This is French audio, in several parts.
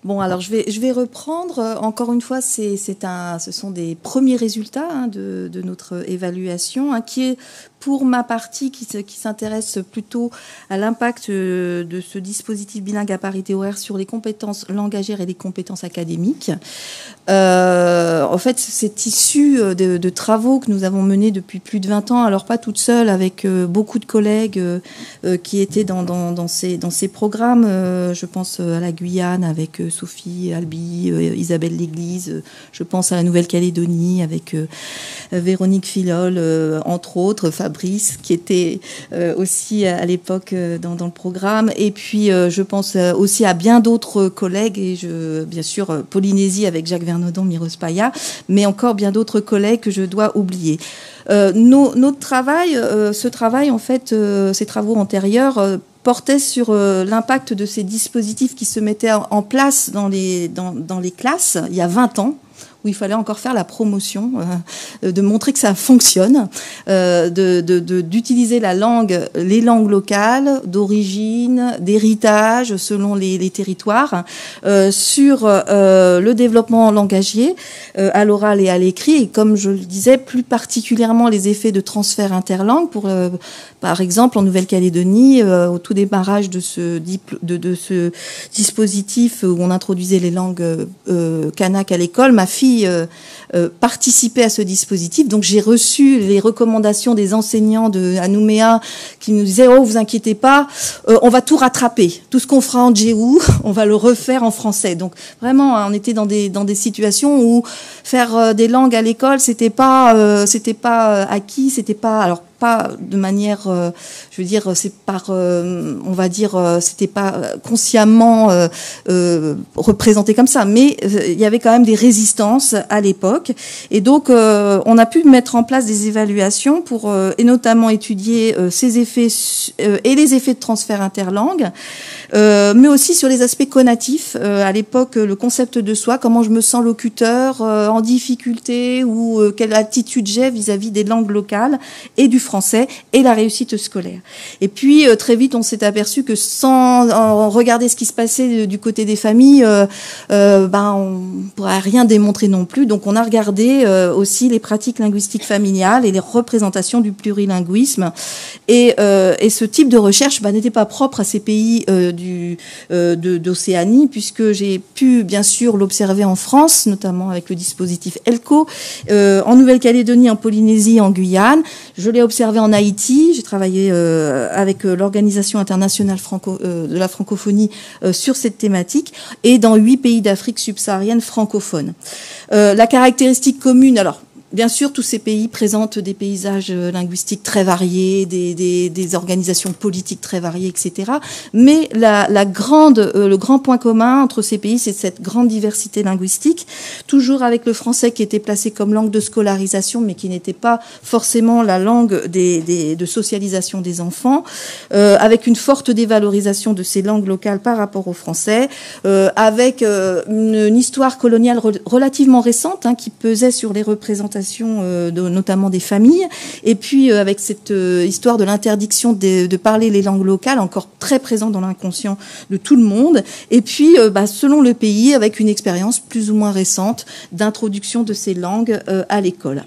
Bon, alors je vais reprendre. Encore une fois, ce sont des premiers résultats de notre évaluation, qui est pour ma partie qui s'intéresse plutôt à l'impact de ce dispositif bilingue à parité horaire sur les compétences langagières et les compétences académiques. En fait, c'est issu de travaux que nous avons menés depuis plus de 20 ans, alors pas toute seule, avec beaucoup de collègues qui étaient dans ces programmes. Je pense à la Guyane avec Sophie Albi, Isabelle L'Église. Je pense à la Nouvelle-Calédonie avec Véronique Filol, entre autres, Fabrice, qui était aussi à l'époque dans le programme. Et puis, je pense aussi à bien d'autres collègues, et bien sûr, Polynésie avec Jacques Vernodon, Mireuse Paya, mais encore bien d'autres collègues que je dois oublier. Notre travail, en fait, ces travaux antérieurs, portaient sur l'impact de ces dispositifs qui se mettaient en place dans les classes il y a 20 ans, où il fallait encore faire la promotion, de montrer que ça fonctionne, d'utiliser les langues locales, d'origine, d'héritage, selon les territoires, sur le développement langagier, à l'oral et à l'écrit, et comme je le disais, plus particulièrement les effets de transfert interlangue. Par exemple, en Nouvelle-Calédonie, au tout démarrage de ce dispositif où on introduisait les langues kanak à l'école, ma fille participait à ce dispositif. Donc j'ai reçu les recommandations des enseignants à Nouméa qui nous disaient « Oh, vous inquiétez pas, on va tout rattraper. Tout ce qu'on fera en djéou, on va le refaire en français. » Donc vraiment, on était dans des situations où faire des langues à l'école, c'était pas acquis, c'était pas... Alors, pas de manière, je veux dire, c'est par, on va dire, c'était pas consciemment représenté comme ça, mais il y avait quand même des résistances à l'époque, et donc on a pu mettre en place des évaluations pour, et notamment étudier ces effets et les effets de transfert interlangue, mais aussi sur les aspects conatifs. À l'époque, le concept de soi, comment je me sens locuteur en difficulté, ou quelle attitude j'ai vis-à-vis des langues locales et du français, et la réussite scolaire. Et puis très vite on s'est aperçu que sans regarder ce qui se passait du côté des familles, on pourrait rien démontrer non plus. Donc on a regardé aussi les pratiques linguistiques familiales et les représentations du plurilinguisme, et ce type de recherche n'était pas propre à ces pays d'Océanie, puisque j'ai pu bien sûr l'observer en France, notamment avec le dispositif ELCO, en Nouvelle-Calédonie, en Polynésie, en Guyane. Je l'ai observé en Haïti. J'ai travaillé avec l'Organisation internationale de la francophonie sur cette thématique, et dans 8 pays d'Afrique subsaharienne francophone. La caractéristique commune, alors bien sûr, tous ces pays présentent des paysages linguistiques très variés, des organisations politiques très variées, etc. Mais le grand point commun entre ces pays, c'est cette grande diversité linguistique, toujours avec le français qui était placé comme langue de scolarisation, mais qui n'était pas forcément la langue de socialisation des enfants, avec une forte dévalorisation de ces langues locales par rapport au français, avec une histoire coloniale relativement récente, qui pesait sur les représentations notamment des familles, et puis avec cette histoire de l'interdiction de parler les langues locales, encore très présente dans l'inconscient de tout le monde, et puis selon le pays, avec une expérience plus ou moins récente d'introduction de ces langues à l'école.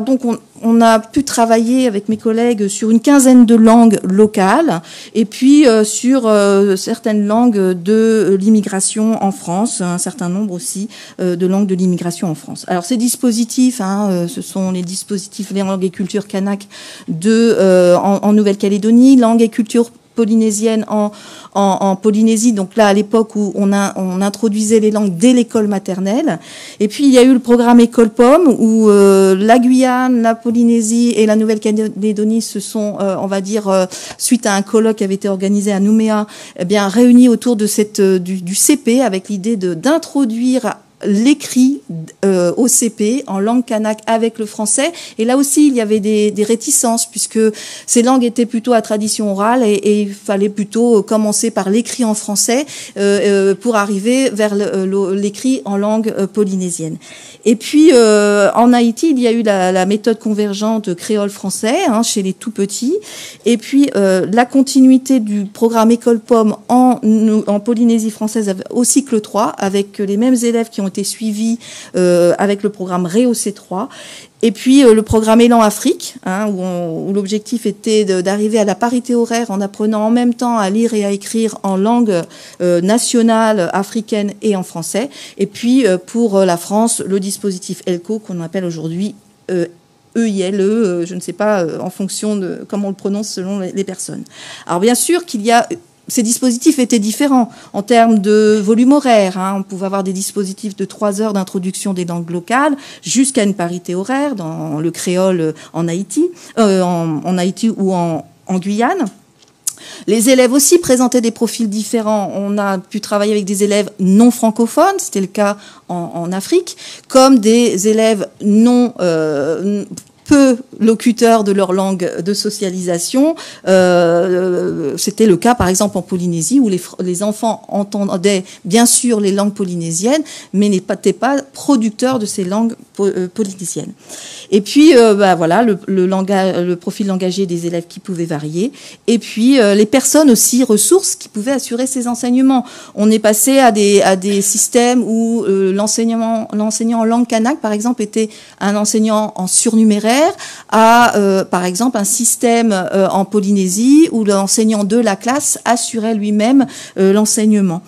Donc on a pu travailler avec mes collègues sur une quinzaine de langues locales, et puis sur certaines langues de l'immigration en France, un certain nombre aussi de langues de l'immigration en France. Alors ces dispositifs, ce sont les dispositifs les langues et cultures kanak en Nouvelle-Calédonie, langue et culture polynésienne en Polynésie, donc là à l'époque où on introduisait les langues dès l'école maternelle. Et puis il y a eu le programme École Pomme, où la Guyane, la Polynésie et la Nouvelle-Calédonie se sont, on va dire, suite à un colloque qui avait été organisé à Nouméa, réunis autour de du CP, avec l'idée d'introduire l'écrit au CP en langue kanak avec le français. Et là aussi, il y avait des réticences, puisque ces langues étaient plutôt à tradition orale et il fallait plutôt commencer par l'écrit en français pour arriver vers l'écrit en langue polynésienne. Et puis, en Haïti, il y a eu la méthode convergente créole-français chez les tout-petits. Et puis, la continuité du programme École Pomme en Polynésie française au cycle 3, avec les mêmes élèves qui ont été suivis avec le programme REHAUSSE 3. Et puis le programme Élan Afrique, où l'objectif était d'arriver à la parité horaire en apprenant en même temps à lire et à écrire en langue nationale africaine et en français. Et puis pour la France, le dispositif ELCO qu'on appelle aujourd'hui EILE, je ne sais pas en fonction de comment on le prononce selon les personnes. Alors bien sûr qu'il y a... Ces dispositifs étaient différents en termes de volume horaire. On pouvait avoir des dispositifs de 3 heures d'introduction des langues locales jusqu'à une parité horaire dans le créole en Haïti, en Haïti ou en Guyane. Les élèves aussi présentaient des profils différents. On a pu travailler avec des élèves non francophones, c'était le cas en Afrique, comme des élèves non peu locuteurs de leur langue de socialisation. C'était le cas, par exemple, en Polynésie, où les enfants entendaient bien sûr les langues polynésiennes, mais n'étaient pas producteurs de ces langues polynésiennes. Et puis, voilà, le profil langagier des élèves qui pouvait varier. Et puis, les personnes aussi, ressources, qui pouvaient assurer ces enseignements. On est passé à des systèmes où l'enseignant en langue kanak, par exemple, était un enseignant en surnuméraire, à, par exemple, un système en Polynésie où l'enseignant de la classe assurait lui-même l'enseignement.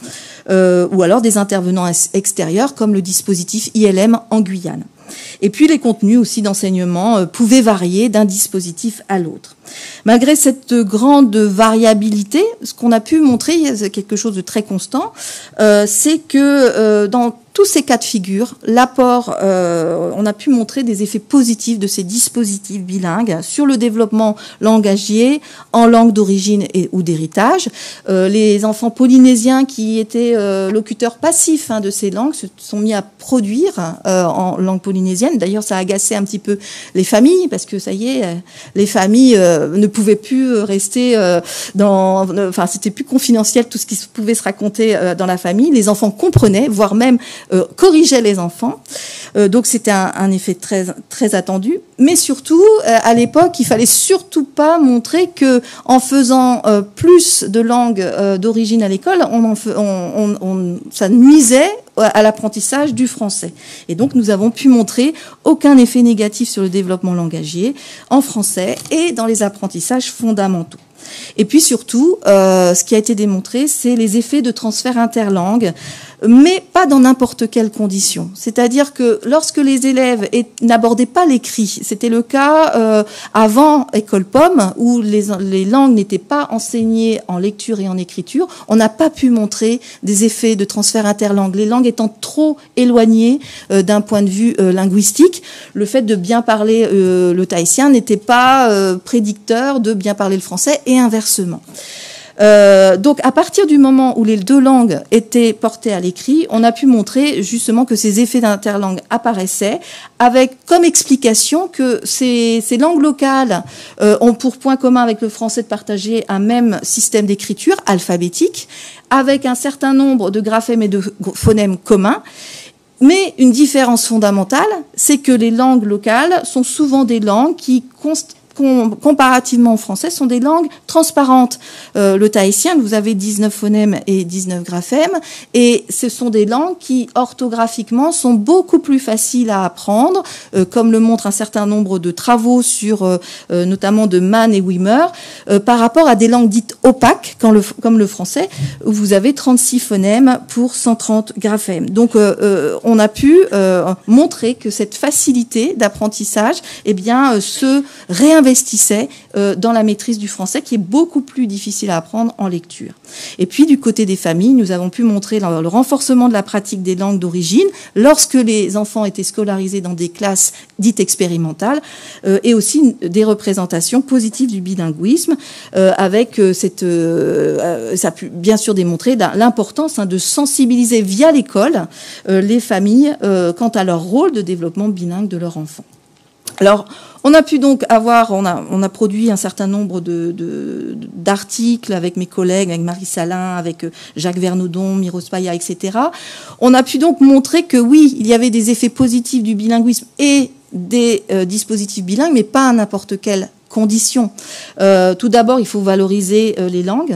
Ou alors des intervenants extérieurs comme le dispositif ILM en Guyane. Et puis les contenus aussi d'enseignement pouvaient varier d'un dispositif à l'autre. Malgré cette grande variabilité, ce qu'on a pu montrer, c'est quelque chose de très constant, c'est que dans tous ces cas de figure, l'apport, on a pu montrer des effets positifs de ces dispositifs bilingues sur le développement langagier en langue d'origine ou d'héritage. Les enfants polynésiens qui étaient locuteurs passifs de ces langues se sont mis à produire en langue polynésienne. D'ailleurs, ça a agacé un petit peu les familles, parce que ça y est, les familles ne pouvaient plus rester enfin, c'était plus confidentiel tout ce qui pouvait se raconter dans la famille. Les enfants comprenaient, voire même corrigeaient les enfants. Donc c'était un effet très très attendu. Mais surtout, à l'époque, il fallait surtout pas montrer que en faisant plus de langues d'origine à l'école, ça nuisait à l'apprentissage du français. Et donc, nous avons pu montrer aucun effet négatif sur le développement langagier en français et dans les apprentissages fondamentaux. Et puis surtout, ce qui a été démontré, c'est les effets de transfert interlangue, mais pas dans n'importe quelle condition. C'est-à-dire que lorsque les élèves n'abordaient pas l'écrit, c'était le cas avant École Pomme, où les langues n'étaient pas enseignées en lecture et en écriture, on n'a pas pu montrer des effets de transfert interlangue. Les langues étant trop éloignées d'un point de vue linguistique, le fait de bien parler le tahitien n'était pas prédicteur de bien parler le français, et inversement. Donc, à partir du moment où les deux langues étaient portées à l'écrit, on a pu montrer justement que ces effets d'interlangue apparaissaient, avec comme explication que ces langues locales ont pour point commun avec le français de partager un même système d'écriture alphabétique, avec un certain nombre de graphèmes et de phonèmes communs. Mais une différence fondamentale, c'est que les langues locales sont souvent des langues qui comparativement au français, sont des langues transparentes. Le tahitien, vous avez 19 phonèmes et 19 graphèmes, et ce sont des langues qui, orthographiquement, sont beaucoup plus faciles à apprendre, comme le montrent un certain nombre de travaux sur, notamment de Mann et Wimmer, par rapport à des langues dites opaques, comme le français, où vous avez 36 phonèmes pour 130 graphèmes. Donc, on a pu montrer que cette facilité d'apprentissage, eh bien, se réinvestit investissait dans la maîtrise du français, qui est beaucoup plus difficile à apprendre en lecture. Et puis, du côté des familles, nous avons pu montrer le renforcement de la pratique des langues d'origine lorsque les enfants étaient scolarisés dans des classes dites expérimentales, et aussi des représentations positives du bilinguisme, avec ça a pu bien sûr démontrer l'importance de sensibiliser via l'école les familles quant à leur rôle de développement bilingue de leur enfant. Alors, on a pu donc on a produit un certain nombre d'articles avec mes collègues, avec Marie Salin, avec Jacques Vernaudon, Miros Paya, etc. On a pu donc montrer que oui, il y avait des effets positifs du bilinguisme et des dispositifs bilingues, mais pas à n'importe quelle conditions. Tout d'abord, il faut valoriser les langues,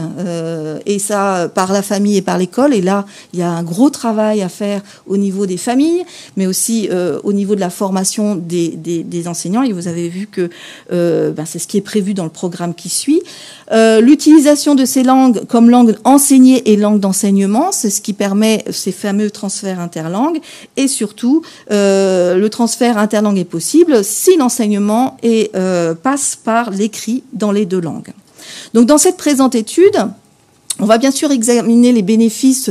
et ça par la famille et par l'école. Et là, il y a un gros travail à faire au niveau des familles, mais aussi au niveau de la formation des enseignants. Et vous avez vu que c'est ce qui est prévu dans le programme qui suit. L'utilisation de ces langues comme langue enseignée et langue d'enseignement, c'est ce qui permet ces fameux transferts interlangues. Et surtout, le transfert interlangue est possible si l'enseignement passe par l'écrit dans les deux langues. Donc, dans cette présente étude, on va bien sûr examiner les bénéfices,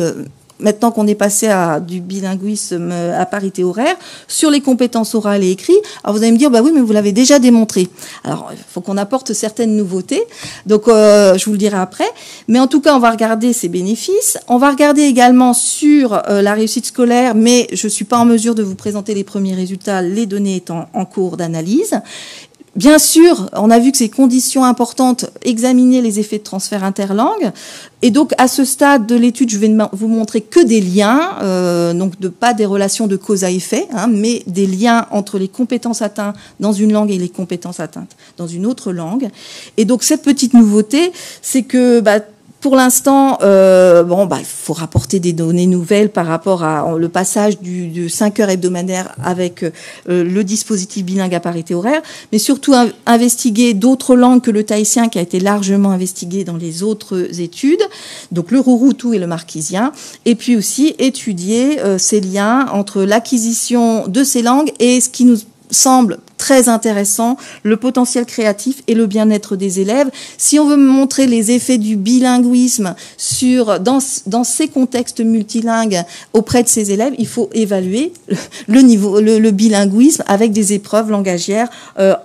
maintenant qu'on est passé à du bilinguisme à parité horaire, sur les compétences orales et écrites. Alors, vous allez me dire, bah oui, mais vous l'avez déjà démontré. Alors, il faut qu'on apporte certaines nouveautés. Donc, je vous le dirai après. Mais en tout cas, on va regarder ces bénéfices. On va regarder également sur la réussite scolaire, mais je suis pas en mesure de vous présenter les premiers résultats, les données étant en cours d'analyse. Bien sûr, on a vu que ces conditions importantes, examiner les effets de transfert interlangue. Et donc, à ce stade de l'étude, je vais vous montrer que des liens, donc pas des relations de cause à effet, mais des liens entre les compétences atteintes dans une langue et les compétences atteintes dans une autre langue. Et donc, cette petite nouveauté, c'est que pour l'instant, il faut rapporter des données nouvelles par rapport à le passage de 5 heures hebdomadaires avec le dispositif bilingue à parité horaire, mais surtout investiguer d'autres langues que le tahitien qui a été largement investigué dans les autres études, donc le rouroutou et le marquisien, et puis aussi étudier ces liens entre l'acquisition de ces langues et ce qui nous semble très intéressant, le potentiel créatif et le bien-être des élèves. Si on veut montrer les effets du bilinguisme dans ces contextes multilingues auprès de ces élèves, il faut évaluer le bilinguisme avec des épreuves langagières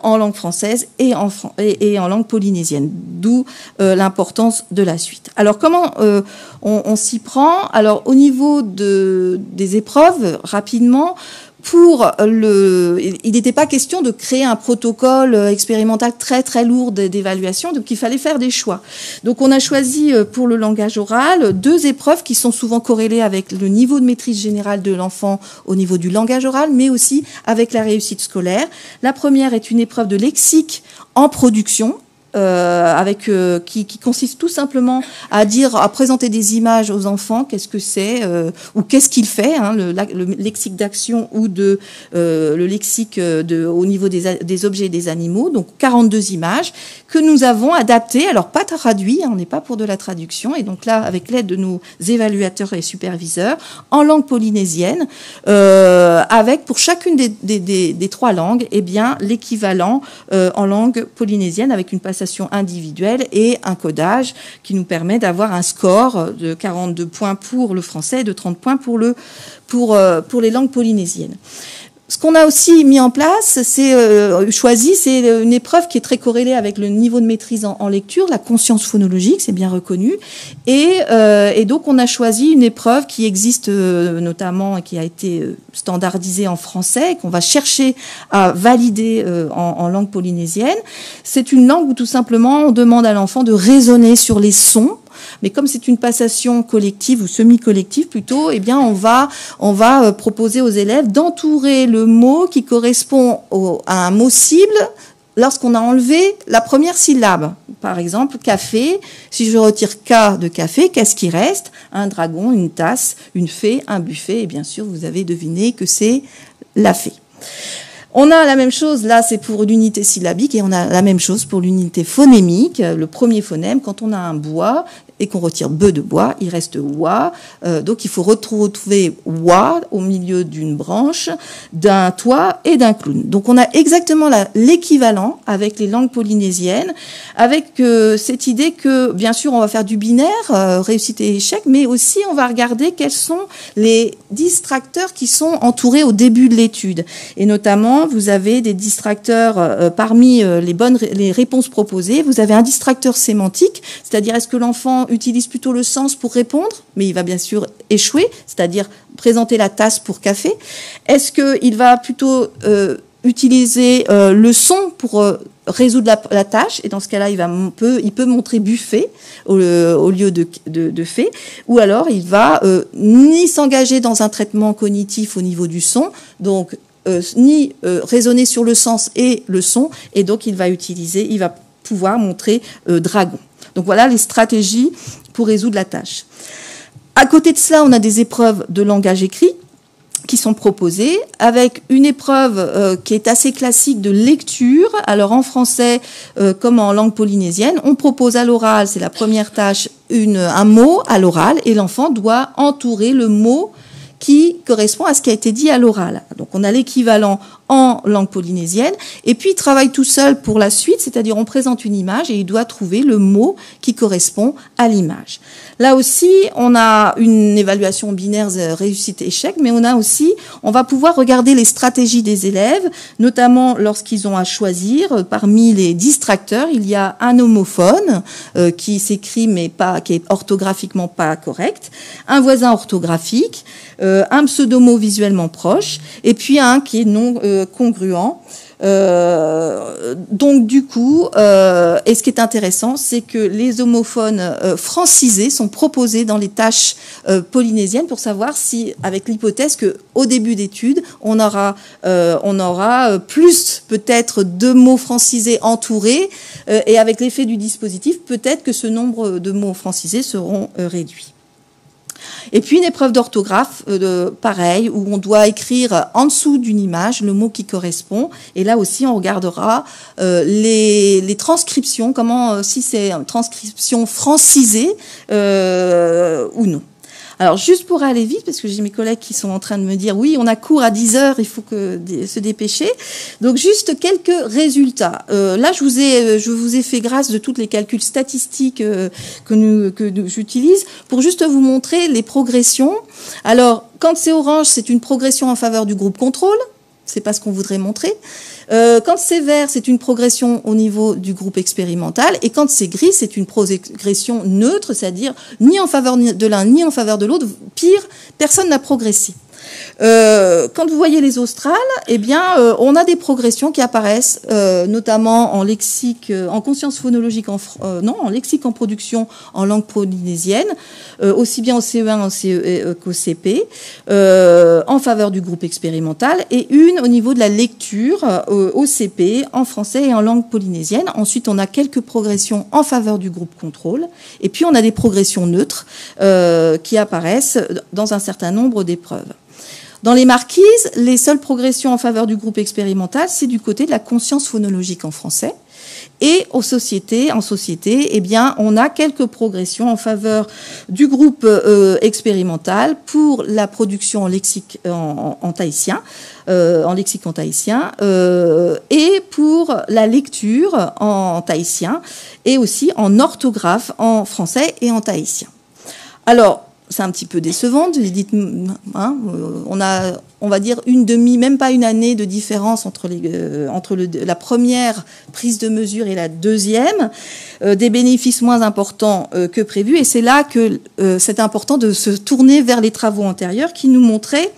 en langue française et en langue polynésienne. D'où l'importance de la suite. Alors, comment on s'y prend? Alors, au niveau des épreuves, rapidement, il n'était pas question de créer un protocole expérimental très très lourd d'évaluation, donc il fallait faire des choix. Donc on a choisi pour le langage oral 2 épreuves qui sont souvent corrélées avec le niveau de maîtrise générale de l'enfant au niveau du langage oral, mais aussi avec la réussite scolaire. La première est une épreuve de lexique en production, qui consiste tout simplement à présenter des images aux enfants, qu'est-ce que c'est ou qu'est-ce qu'il fait, le lexique d'action ou le lexique au niveau des objets et des animaux. Donc 42 images que nous avons adaptées, alors pas traduit, on n'est pas pour de la traduction, et donc là avec l'aide de nos évaluateurs et superviseurs en langue polynésienne, avec pour chacune des 3 langues, l'équivalent en langue polynésienne avec une passation individuelle et un codage qui nous permet d'avoir un score de 42 points pour le français et de 30 points pour les langues polynésiennes. Ce qu'on a aussi mis en place, c'est une épreuve qui est très corrélée avec le niveau de maîtrise en lecture, la conscience phonologique, c'est bien reconnu. Et donc, on a choisi une épreuve qui existe notamment et qui a été standardisée en français et qu'on va chercher à valider en langue polynésienne. C'est une langue où tout simplement, on demande à l'enfant de raisonner sur les sons. Mais comme c'est une passation collective ou semi-collective plutôt, on va proposer aux élèves d'entourer le mot qui correspond à un mot cible lorsqu'on a enlevé la première syllabe. Par exemple, café. Si je retire K de café, qu'est-ce qui reste? Un dragon, une tasse, une fée, un buffet. Et bien sûr, vous avez deviné que c'est la fée. On a la même chose, là c'est pour l'unité syllabique, et on a la même chose pour l'unité phonémique, le premier phonème. Quand on a un bois, et qu'on retire be de bois, il reste oie. Donc il faut retrouver oie au milieu d'une branche, d'un toit et d'un clown. Donc on a exactement l'équivalent avec les langues polynésiennes, avec cette idée que bien sûr on va faire du binaire, réussite et échec, mais aussi on va regarder quels sont les distracteurs qui sont entourés au début de l'étude. Et notamment, vous avez des distracteurs parmi les réponses proposées. Vous avez un distracteur sémantique, c'est-à-dire est-ce que l'enfant utilise plutôt le sens pour répondre, mais il va bien sûr échouer, c'est-à-dire présenter la tasse pour café. Est-ce qu'il va plutôt utiliser le son pour résoudre la tâche, et dans ce cas-là, il peut montrer buffet au lieu de fait, ou alors il va ni s'engager dans un traitement cognitif au niveau du son, donc ni raisonner sur le sens et le son, et donc il va pouvoir montrer dragon. Donc voilà les stratégies pour résoudre la tâche. À côté de cela, on a des épreuves de langage écrit qui sont proposées, avec une épreuve qui est assez classique de lecture. Alors en français comme en langue polynésienne, on propose à l'oral, c'est la première tâche, un mot à l'oral, et l'enfant doit entourer le mot qui correspond à ce qui a été dit à l'oral. Donc on a l'équivalent en langue polynésienne, et puis il travaille tout seul pour la suite, c'est-à-dire on présente une image et il doit trouver le mot qui correspond à l'image. Là aussi, on a une évaluation binaire réussite-échec, mais on va pouvoir regarder les stratégies des élèves, notamment lorsqu'ils ont à choisir. Parmi les distracteurs, il y a un homophone qui s'écrit mais qui est orthographiquement pas correct, un voisin orthographique, un pseudomot visuellement proche, et puis un qui est non congruent. Donc du coup, et ce qui est intéressant, c'est que les homophones francisés sont proposés dans les tâches polynésiennes pour savoir si, avec l'hypothèse que au début d'études, on aura plus peut-être de mots francisés entourés, et avec l'effet du dispositif, peut-être que ce nombre de mots francisés seront réduits. Et puis une épreuve d'orthographe, pareil, où on doit écrire en dessous d'une image le mot qui correspond. Et là aussi, on regardera les transcriptions, si c'est une transcription francisée ou non. Alors, juste pour aller vite, parce que j'ai mes collègues qui sont en train de me dire, oui, on a cours à 10 heures, il faut se dépêcher. Donc, juste quelques résultats. Là, je vous ai fait grâce de tous les calculs statistiques que j'utilise pour juste vous montrer les progressions. Alors, quand c'est orange, c'est une progression en faveur du groupe contrôle. C'est pas ce qu'on voudrait montrer. Quand c'est vert, c'est une progression au niveau du groupe expérimental. Et quand c'est gris, c'est une progression neutre, c'est-à-dire ni en faveur de l'un ni en faveur de l'autre. Pire, personne n'a progressé. Quand vous voyez les australes, eh bien, on a des progressions qui apparaissent, notamment en lexique, en conscience phonologique, en lexique en production en langue polynésienne, aussi bien au CE1 qu'au CP, en faveur du groupe expérimental, et une au niveau de la lecture au CP, en français et en langue polynésienne. Ensuite, on a quelques progressions en faveur du groupe contrôle, et puis on a des progressions neutres qui apparaissent dans un certain nombre d'épreuves. Dans les marquises, les seules progressions en faveur du groupe expérimental, c'est du côté de la conscience phonologique en français. Et en société, eh bien, on a quelques progressions en faveur du groupe expérimental pour la production en lexique en tahitien, et pour la lecture en tahitien, et aussi en orthographe en français et en tahitien. Alors, c'est un petit peu décevant. On va dire même pas une année de différence entre la première prise de mesure et la deuxième, des bénéfices moins importants que prévu. Et c'est là que c'est important de se tourner vers les travaux antérieurs qui nous montraient,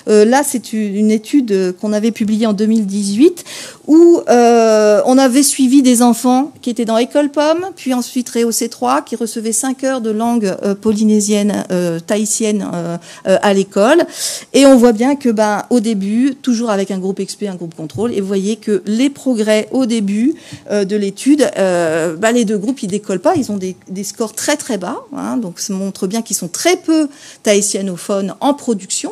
là c'est une étude qu'on avait publiée en 2018, où on avait suivi des enfants qui étaient dans École Pomme, puis ensuite REOC3, qui recevaient 5 heures de langue polynésienne, tahitienne à l'école. Et on voit bien que au début, toujours avec un groupe expert, un groupe contrôle, et vous voyez que les progrès au début de l'étude, les deux groupes, ils décollent pas, ils ont des scores très très bas, donc ça montre bien qu'ils sont très peu tahitianophones en production.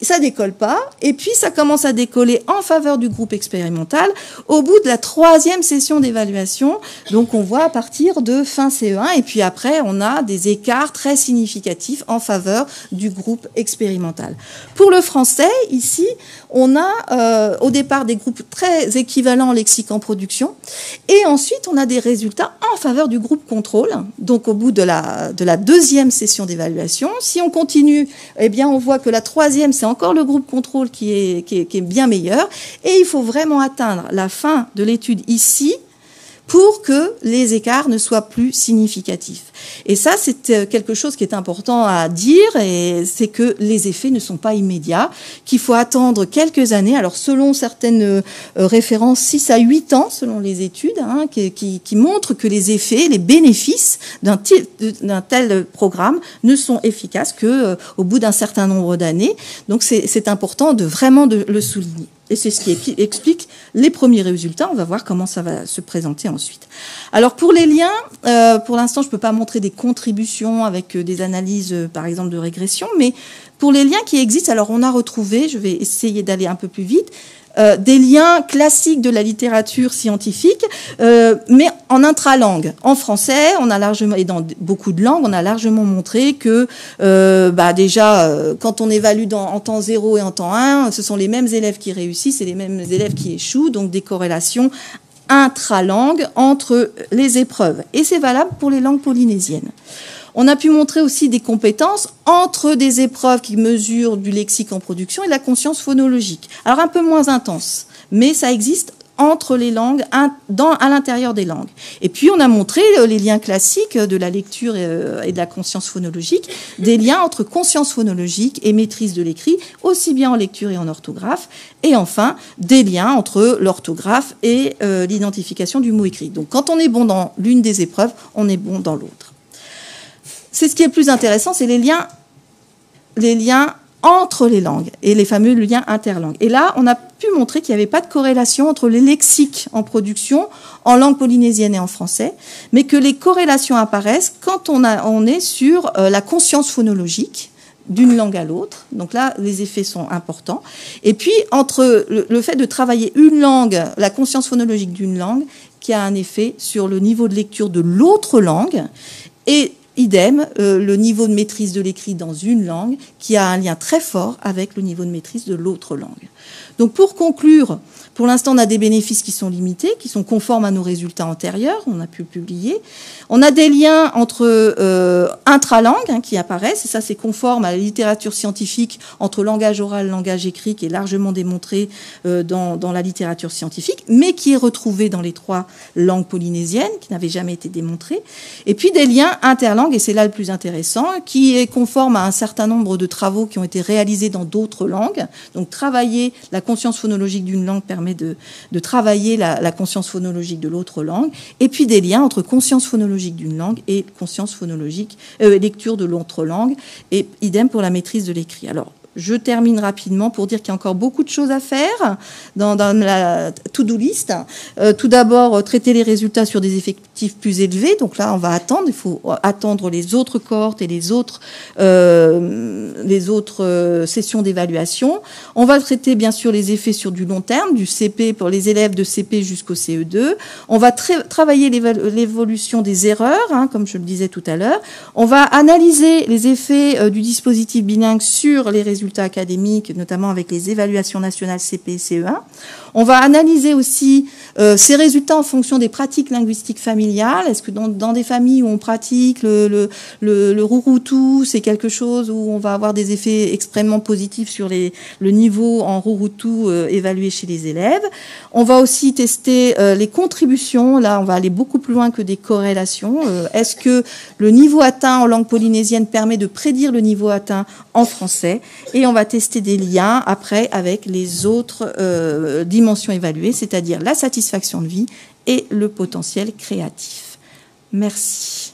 ça décolle pas, et puis ça commence à décoller en faveur du groupe expérimental au bout de la 3e session d'évaluation. Donc on voit à partir de fin CE1, et puis après on a des écarts très significatifs en faveur du groupe expérimental. Pour le français, ici, on a au départ des groupes très équivalents en lexique en production, et ensuite on a des résultats en faveur du groupe contrôle. Donc au bout de la 2e session d'évaluation, si on continue, eh bien on voit que la 3e, c'est encore le groupe contrôle qui est bien meilleur, et il faut vraiment atteindre la fin de l'étude ici pour que les écarts ne soient plus significatifs. Et ça, c'est quelque chose qui est important à dire, et c'est que les effets ne sont pas immédiats, qu'il faut attendre quelques années. Alors, selon certaines références, 6 à 8 ans, selon les études, hein, qui montrent que les effets, les bénéfices d'un tel programme ne sont efficaces qu'au bout d'un certain nombre d'années. Donc, c'est important vraiment de le souligner. Et c'est ce qui explique les premiers résultats. On va voir comment ça va se présenter ensuite. Alors pour les liens, pour l'instant, je ne peux pas montrer des contributions avec des analyses, par exemple, de régression, mais pour les liens qui existent, alors on a retrouvé, je vais essayer d'aller un peu plus vite, des liens classiques de la littérature scientifique, mais en intralangue. En français, on a largement, et dans beaucoup de langues, on a largement montré que déjà, quand on évalue en temps 0 et en temps 1, ce sont les mêmes élèves qui réussissent et les mêmes élèves qui échouent, donc des corrélations intralangues entre les épreuves. Et c'est valable pour les langues polynésiennes. On a pu montrer aussi des compétences entre des épreuves qui mesurent du lexique en production et la conscience phonologique. Alors un peu moins intense, mais ça existe entre les langues, à l'intérieur des langues. Et puis on a montré les liens classiques de la lecture et de la conscience phonologique, des liens entre conscience phonologique et maîtrise de l'écrit, aussi bien en lecture et en orthographe, et enfin des liens entre l'orthographe et l'identification du mot écrit. Donc quand on est bon dans l'une des épreuves, on est bon dans l'autre. C'est ce qui est le plus intéressant, c'est les liens entre les langues et les fameux liens interlangues. Et là, on a pu montrer qu'il n'y avait pas de corrélation entre les lexiques en production en langue polynésienne et en français, mais que les corrélations apparaissent quand on est sur la conscience phonologique d'une langue à l'autre. Donc là, les effets sont importants. Et puis, entre le fait de travailler une langue, la conscience phonologique d'une langue, qui a un effet sur le niveau de lecture de l'autre langue, et idem, le niveau de maîtrise de l'écrit dans une langue qui a un lien très fort avec le niveau de maîtrise de l'autre langue. Donc pour conclure, pour l'instant on a des bénéfices qui sont limités, qui sont conformes à nos résultats antérieurs, on a pu publier. On a des liens entre intralangues qui apparaissent, et ça c'est conforme à la littérature scientifique entre langage oral et langage écrit, qui est largement démontré dans la littérature scientifique, mais qui est retrouvé dans les 3 langues polynésiennes, qui n'avaient jamais été démontrées. Et puis des liens interlangues, et c'est là le plus intéressant, qui est conforme à un certain nombre de travaux qui ont été réalisés dans d'autres langues. Donc travailler la conscience phonologique d'une langue permet de travailler la conscience phonologique de l'autre langue, et puis des liens entre conscience phonologique d'une langue et conscience phonologique, lecture de l'autre langue, et idem pour la maîtrise de l'écrit. Alors, je termine rapidement pour dire qu'il y a encore beaucoup de choses à faire dans la to-do list. Tout d'abord, traiter les résultats sur des effectifs plus élevés. Donc là, on va attendre. Il faut attendre les autres cohortes et les autres sessions d'évaluation. On va traiter, bien sûr, les effets sur du long terme, du CP pour les élèves de CP jusqu'au CE2. On va travailler l'évolution des erreurs, comme je le disais tout à l'heure. On va analyser les effets du dispositif bilingue sur les résultats académiques, notamment avec les évaluations nationales CP et CE1. On va analyser aussi ces résultats en fonction des pratiques linguistiques familiales. Est-ce que dans des familles où on pratique le rouroutou, c'est quelque chose où on va avoir des effets extrêmement positifs sur le niveau en rouroutou évalué chez les élèves. On va aussi tester les contributions. Là, on va aller beaucoup plus loin que des corrélations. Est-ce que le niveau atteint en langue polynésienne permet de prédire le niveau atteint en français? Et on va tester des liens après avec les autres dimensions évaluées, c'est-à-dire la satisfaction de vie et le potentiel créatif. Merci.